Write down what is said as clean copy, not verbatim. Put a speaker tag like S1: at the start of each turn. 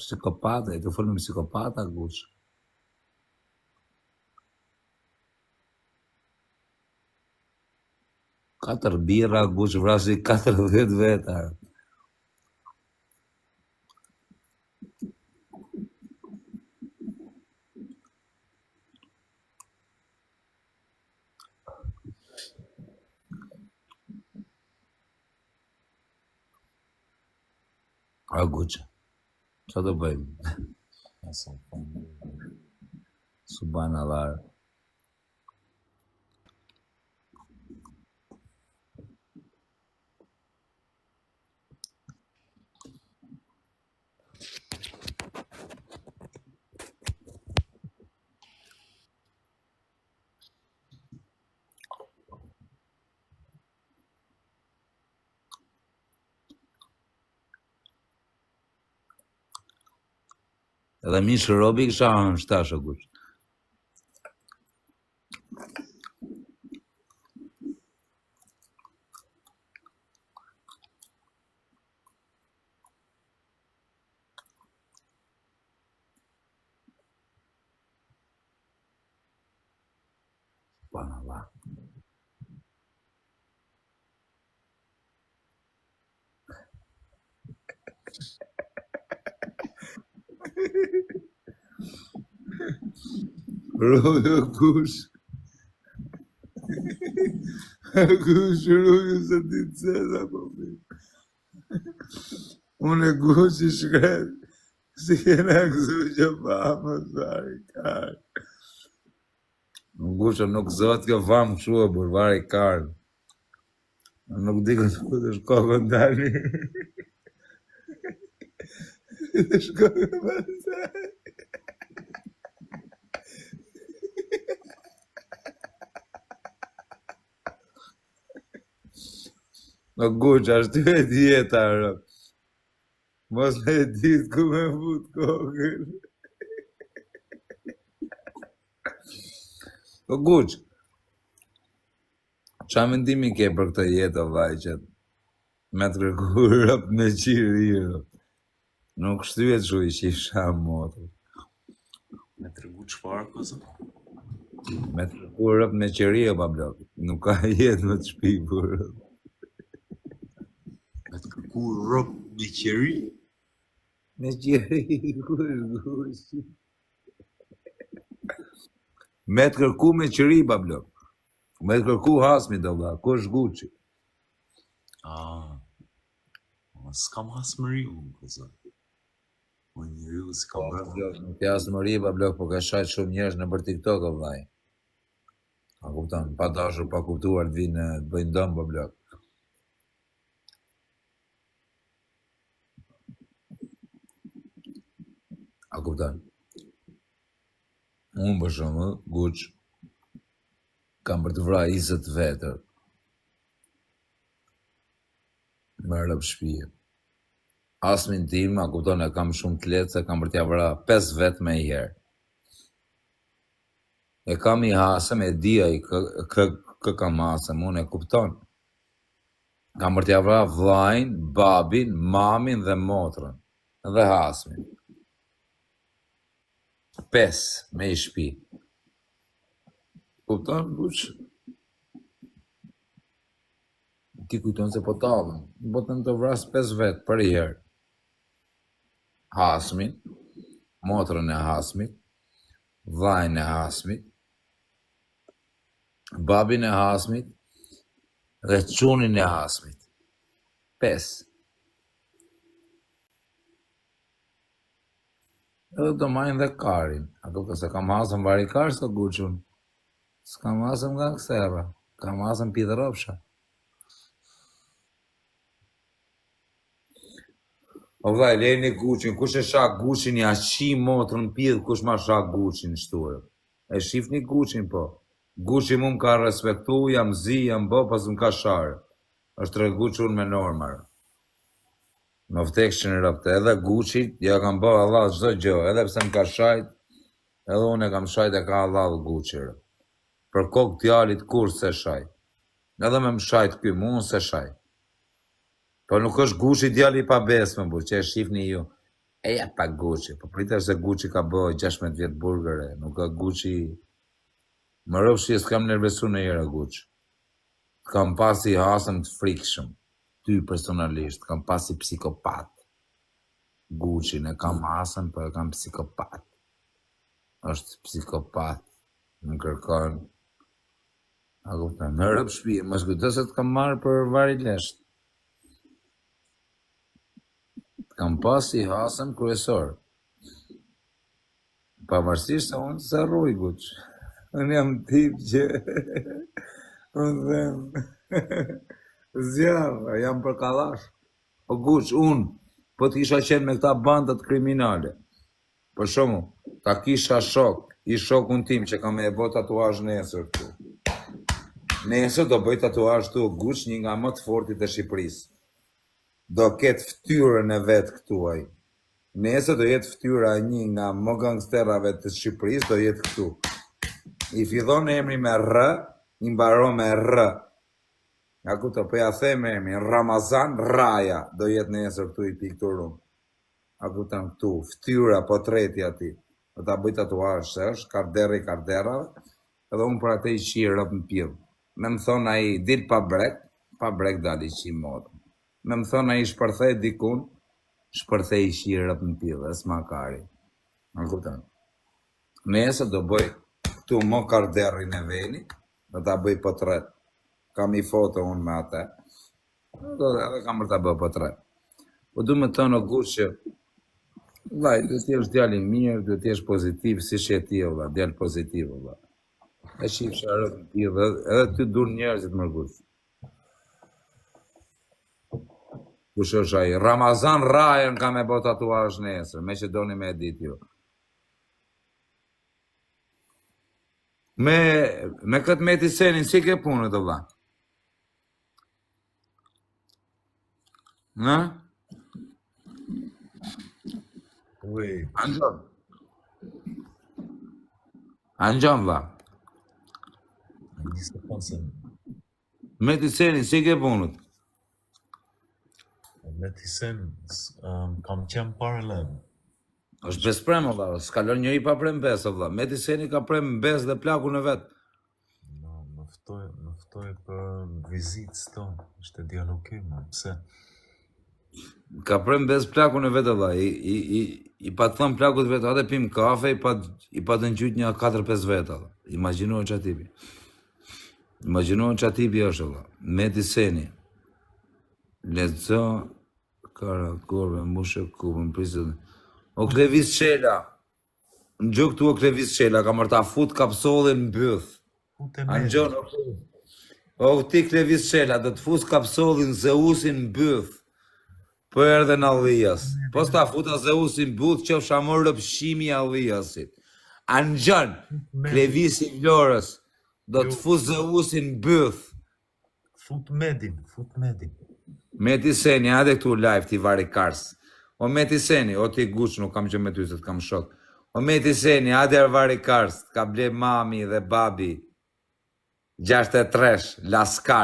S1: Psikopata, e të folë me psikopata, Guç. Katër birra, Guç vrasi 40 veta. A Guç, çfarë do bëjmë? Subhanallah. Edhe mishë robi kësha në shtashë, Guç. Subhanallah. Robi, Guç. Guç, robi se ti të cesa, po mi. Unë e Guç i shkret, si kena këzu që famë, vari karë. Guç, nuk zot kjo famë këshu e bur, vari karë. Nuk di këtë ku të shkokën tani. Të shkokën pasaj. Në Guç, ashtu e djeta, rë. Mos me ditë ku me fut kokën. Po Guç, qa mendimi ke për këtë jetë, o vaj, që me të kërku rëp me qiri, rë. Nuk shtyhet shu i qisha motër.
S2: Me të regu qëfar, këzë?
S1: Me të kërku rëp me qiri, o pa blok. Nuk ka jetë me të shpipu, rë.
S2: Me të kërku rëp me qeri?
S1: Me qiri, Guç. Me të kërku me qiri, pa blok. Me të kërku hasmi, do vla, ku është Guçi?
S2: S'kam hasmëri unë, këzë. Unë njëri u s'kam rëpë.
S1: Nuk e hasmëri, pa blok, po ka shajt shumë njerëz në për TikTok, o vlaj. A kupton, pa dashur, pa kuptuar të vinë të bëjnë dëmë, pa blok. A kupton. Unë për shumë, Guç, kam për të vra 20 vetër. Më rëp shpije. Asmin tim, a kupton, e kam shumë të letë, se kam për t'ja vra 5 vetë me i herë. E kam i hasëm, e dia i kë kam hasëm, unë e kupton. Kam për t'ja vra vlajnë, babin, mamin dhe motrën, dhe hasmin. 5 me i shpi. Kupton, Guç? Ti kujton se po talën, botën të vras 5 vetë për i herë. Hasmin, motrën e hasmit, vllajën e hasmit, babin e hasmit dhe çunin e hasmit. 5. Edhe do majnë dhe karin. Ato se kam hasëm vari karë së Guçun. S'kam hasëm nga kësera. Kam hasëm pidhëropsha. O vllai, lejni Guçin, kush e shak Guçin ja qi motrën pidh, kush ma shak Guçin shturë. E shifni Guçin po. Guçi mu m'ka respektu, jam zi, jam bo, pas m'ka sharë. Është tregu që unë me normarë. Më vdekshin rëpte, edhe Guçi, ja kam bo Allah çdo gjë, edhe pse m'ka shajt, edhe unë e kam shajt e ka Allah Guçirë. Për kokë djalit kur se shajt. Edhe me më shajt ky, mu unë se shajt. Po nuk është Guçi djali pa besme, burë, që e shifni ju. E ja pa Gucci, po pritesh se Gucci ka bë 16 vjet burgere, nuk ka Gucci. Më rëfshi s'kam nervesu në jera Gucci. Kam pasi hasëm të frikshëm, ty personalisht, kam pasi psikopat. Gucci në kam hasëm, për kam psikopat. Është psikopat, më kërkon. A kupton, në rëp shpije, mos kujto se të kam marrë për vari lesht. Kam pasi hasëm kryesor. Pavarësisht se unë se rruj Gucci. Unë jam tip që unë them zjarë, jam për kalash. O Gucci, unë, po t'isha qenë me këta bandat kriminale. Për shumë, ta kisha shok, i shokun tim që kam e bë tatuazh nesër këtu. Nesër do bëj tatuazh këtu, Gucci, një nga më të fortit e Shqipërisë. Do ketë ftyrën e vetë këtu ai. Nesër do jetë ftyra një nga më gangsterave të Shqipërisë, do jetë këtu. I fillon emri me R, i mbaron me R. Ja kupto, po ja them emrin Ramazan Raja, do jetë nesër këtu i piktur unë. Ja kupton këtu, ftyra potreti aty. Do ta bëj tatuazh se është Kardera, edhe unë për atë i qirë në pillë. Me më thonë ai dil pa brek dali qi modë. Me më thonë ai shpërthej dikun, shpërthej i qirë në pillë, e s'makari. Ja kupton. Nesër do bëj këtu më Karderin e veni, do ta bëj potret. Kam i foto unë me atë. Edhe kam për ta bëj potret. Po du me thonë o Gucci, vllai, do t'jesh djalë i mirë, do t'jesh pozitiv, si që ti, vlla, djalë pozitiv, vlla. E shif sharët në pillë, edhe ty dur njerëzit më Gucci. Kush është ai? Ramazan Rajën ka me bë tatuazh nesër, me që doni me ditë ju. Me këtë Meti Senin, si ke punët, vlla? Në?
S2: Ui,
S1: Anxhon, vlla.
S2: një sekundë se
S1: Meti Senin, si ke punët?
S2: me t'i sen, kam qenë paralel.
S1: Është besprem, valla, s'kalon njëri pa prem besë, valla. Meti Seni ka prem besë dhe plakun e vetë.
S2: Më ftoj për vizitë s'to, ishte djalë okej, ma, pse?
S1: Ka prem besë plakun e vetë, valla. I pa të thëmë plakut vetë, atë pim kafe, i pa të ngjyt një 4-5 vetë, valla. Imagjinohen që atipi. Imagjinohen që atipi është, valla. Meti Seni. Lexo, kara, korve, mushe, kubën, prisë. O Klevis Qela, në gjë këtu o Klevis Qela, ka mërta fut kapsollin në bëth. Anxhon, o ti Klevis Qela, do të fus kapsollin Zeusin në bëth. Për erdhe në Allijas. Po s'ta futa Zeusin në bëth, që fsha më rëpshimi Allijasit. Anxhon, Klevisi Vlorës, do të fus Zeusin në bëth.
S2: Fut Medin.
S1: Meti Seni, hajde këtu live ti vari kars. O Meti Seni, o ti Gucci, nuk kam që me ty se të kam shok. O Meti Seni, hajde vari kars, ka ble mami dhe babi. 63, Laskar.